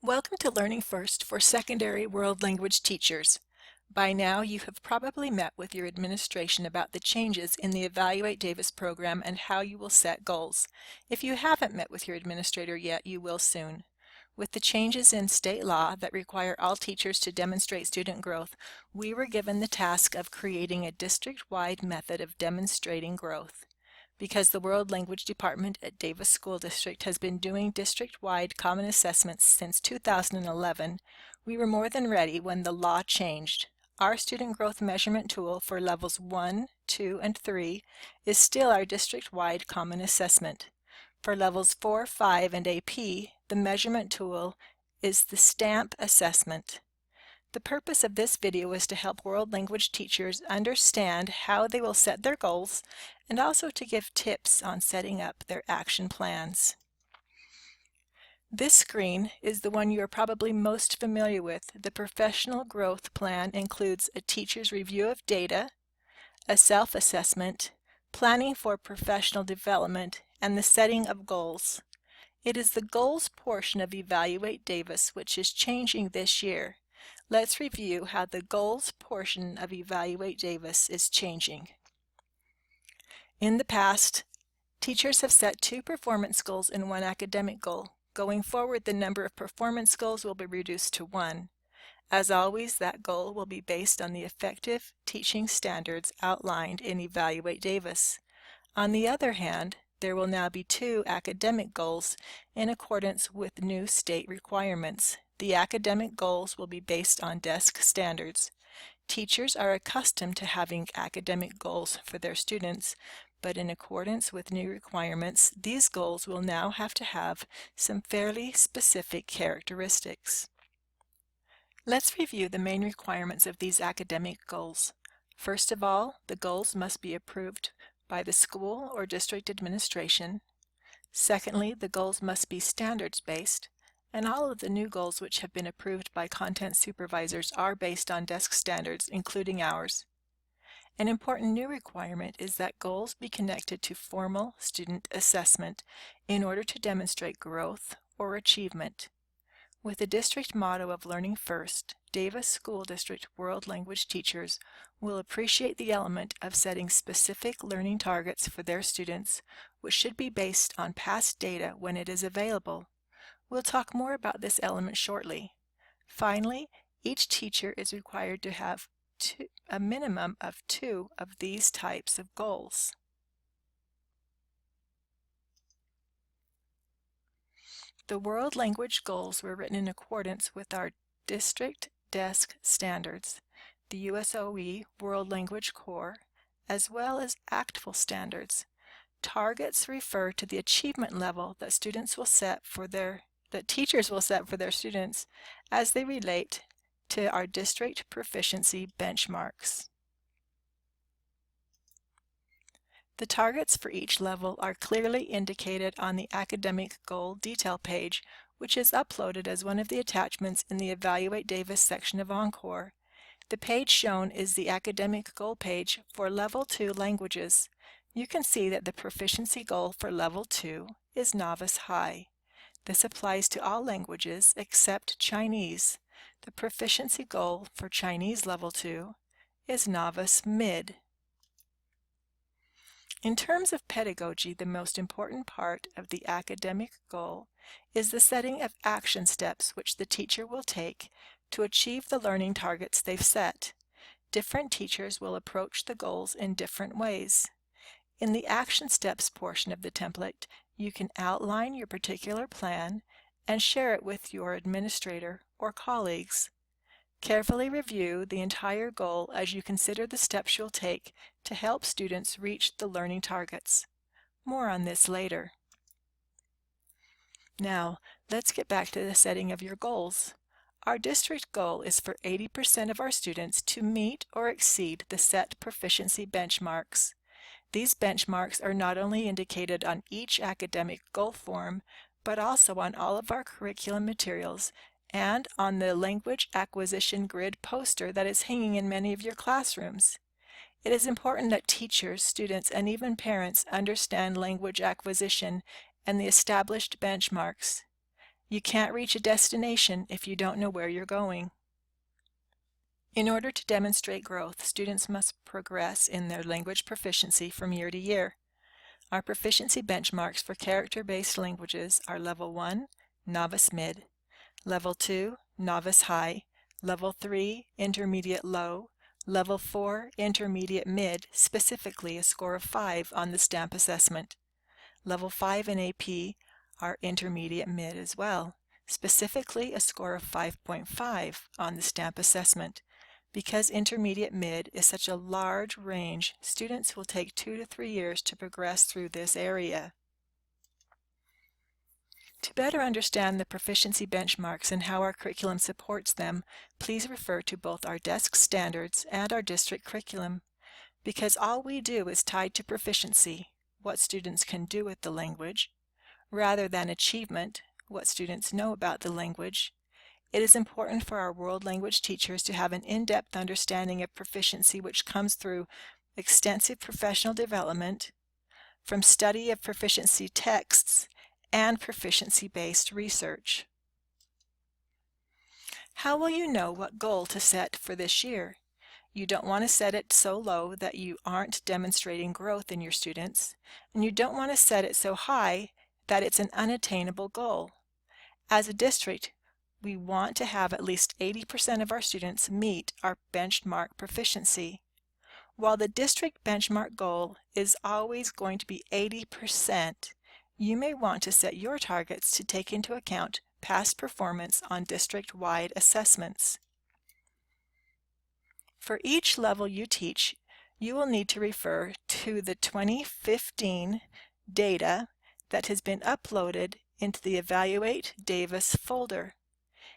Welcome to Learning First for secondary world language teachers. By now, you have probably met with your administration about the changes in the Evaluate Davis program and how you will set goals. If you haven't met with your administrator yet, you will soon. With the changes in state law that require all teachers to demonstrate student growth, we were given the task of creating a district-wide method of demonstrating growth. Because the World Language Department at Davis School District has been doing district-wide common assessments since 2011, we were more than ready when the law changed. Our student growth measurement tool for levels 1, 2, and 3 is still our district-wide common assessment. For levels 4, 5, and AP, the measurement tool is the STAMP assessment. The purpose of this video is to help world language teachers understand how they will set their goals and also to give tips on setting up their action plans. This screen is the one you are probably most familiar with. The Professional Growth Plan includes a teacher's review of data, a self-assessment, planning for professional development, and the setting of goals. It is the goals portion of Evaluate Davis which is changing this year. Let's review how the goals portion of Evaluate Davis is changing. In the past, teachers have set 2 performance goals and 1 academic goal. Going forward, the number of performance goals will be reduced to 1. As always, that goal will be based on the effective teaching standards outlined in Evaluate Davis. On the other hand, there will now be 2 academic goals in accordance with new state requirements. The academic goals will be based on desk standards. Teachers are accustomed to having academic goals for their students, but in accordance with new requirements, these goals will now have to have some fairly specific characteristics. Let's review the main requirements of these academic goals. First of all, the goals must be approved by the school or district administration. Secondly, the goals must be standards-based, and all of the new goals which have been approved by content supervisors are based on desk standards, including ours. An important new requirement is that goals be connected to formal student assessment in order to demonstrate growth or achievement. With the district motto of Learning First, Davis School District World Language teachers will appreciate the element of setting specific learning targets for their students, which should be based on past data when it is available. We'll talk more about this element shortly. Finally, each teacher is required to have a minimum of 2 of these types of goals. The World Language goals were written in accordance with our district desk standards, the USOE World Language Core, as well as ACTFL standards. Targets refer to the achievement level that teachers will set for their students as they relate to our district proficiency benchmarks. The targets for each level are clearly indicated on the academic goal detail page, which is uploaded as one of the attachments in the Evaluate Davis section of Encore. The page shown is the academic goal page for Level 2 languages. You can see that the proficiency goal for Level 2 is Novice High. This applies to all languages except Chinese. The proficiency goal for Chinese Level 2 is Novice Mid. In terms of pedagogy, the most important part of the academic goal is the setting of action steps which the teacher will take to achieve the learning targets they've set. Different teachers will approach the goals in different ways. In the action steps portion of the template, you can outline your particular plan and share it with your administrator or colleagues. Carefully review the entire goal as you consider the steps you'll take to help students reach the learning targets. More on this later. Now, let's get back to the setting of your goals. Our district goal is for 80% of our students to meet or exceed the set proficiency benchmarks. These benchmarks are not only indicated on each academic goal form, but also on all of our curriculum materials and on the language acquisition grid poster that is hanging in many of your classrooms. It is important that teachers, students, and even parents understand language acquisition and the established benchmarks. You can't reach a destination if you don't know where you're going. In order to demonstrate growth, students must progress in their language proficiency from year to year. Our proficiency benchmarks for character-based languages are Level 1, Novice Mid, Level 2, Novice High, Level 3, Intermediate Low, Level 4, Intermediate Mid, specifically a score of 5 on the STAMP assessment. Level 5 and AP are Intermediate Mid as well, specifically a score of 5.5 on the STAMP assessment. Because Intermediate Mid is such a large range, students will take 2 to 3 years to progress through this area. To better understand the proficiency benchmarks and how our curriculum supports them, please refer to both our desk standards and our district curriculum. Because all we do is tied to proficiency, what students can do with the language, rather than achievement, what students know about the language, it is important for our world language teachers to have an in-depth understanding of proficiency which comes through extensive professional development, from study of proficiency texts, and proficiency-based research. How will you know what goal to set for this year? You don't want to set it so low that you aren't demonstrating growth in your students, and you don't want to set it so high that it's an unattainable goal. As a district, we want to have at least 80% of our students meet our benchmark proficiency. While the district benchmark goal is always going to be 80%, you may want to set your targets to take into account past performance on district-wide assessments. For each level you teach, you will need to refer to the 2015 data that has been uploaded into the Evaluate Davis folder.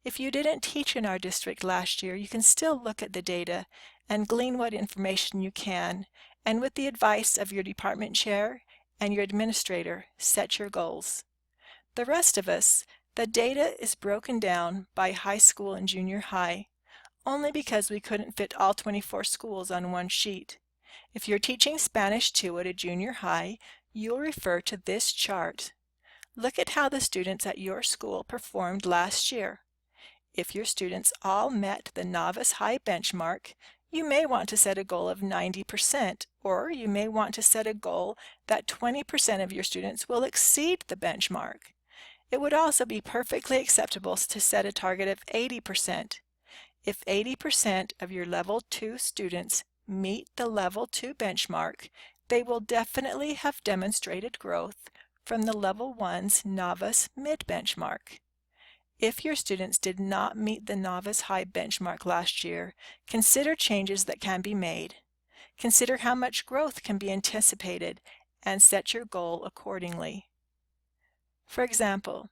If you didn't teach in our district last year, you can still look at the data and glean what information you can, and with the advice of your department chair and your administrator, set your goals. The rest of us, the data is broken down by high school and junior high, only because we couldn't fit all 24 schools on one sheet. If you're teaching Spanish 2 at a junior high, you'll refer to this chart. Look at how the students at your school performed last year. If your students all met the Novice High benchmark, you may want to set a goal of 90%, or you may want to set a goal that 20% of your students will exceed the benchmark. It would also be perfectly acceptable to set a target of 80%. If 80% of your Level 2 students meet the Level 2 benchmark, they will definitely have demonstrated growth from the Level 1's Novice Mid benchmark. If your students did not meet the Novice High benchmark last year, consider changes that can be made. Consider how much growth can be anticipated and set your goal accordingly. For example,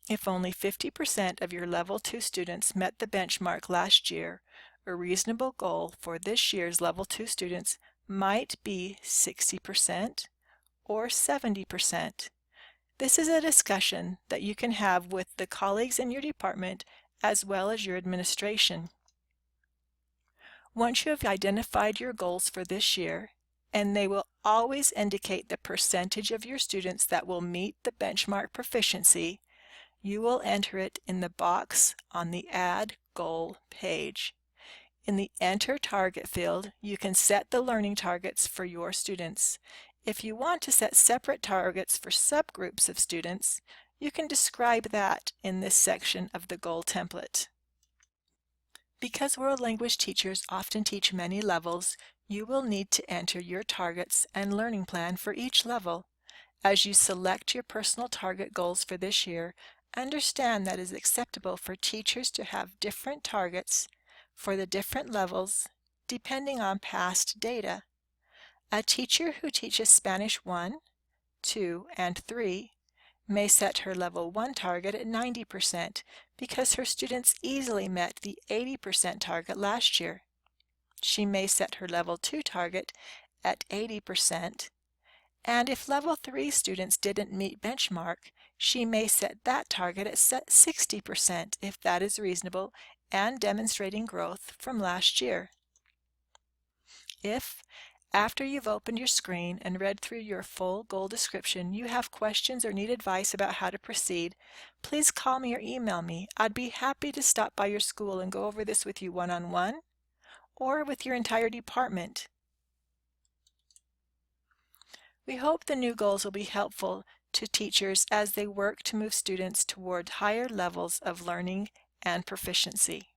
if only 50% of your Level 2 students met the benchmark last year, a reasonable goal for this year's Level 2 students might be 60% or 70%. This is a discussion that you can have with the colleagues in your department as well as your administration. Once you have identified your goals for this year, and they will always indicate the percentage of your students that will meet the benchmark proficiency, you will enter it in the box on the Add Goal page. In the Enter Target field, you can set the learning targets for your students. If you want to set separate targets for subgroups of students, you can describe that in this section of the goal template. Because world language teachers often teach many levels, you will need to enter your targets and learning plan for each level. As you select your personal target goals for this year, understand that it is acceptable for teachers to have different targets for the different levels depending on past data. A teacher who teaches Spanish 1, 2, and 3 may set her Level 1 target at 90% because her students easily met the 80% target last year. She may set her Level 2 target at 80%, and if Level 3 students didn't meet benchmark, she may set that target at 60% if that is reasonable and demonstrating growth from last year. If, After you've opened your screen and read through your full goal description, you have questions or need advice about how to proceed, please call me or email me. I'd be happy to stop by your school and go over this with you one-on-one or with your entire department. We hope the new goals will be helpful to teachers as they work to move students toward higher levels of learning and proficiency.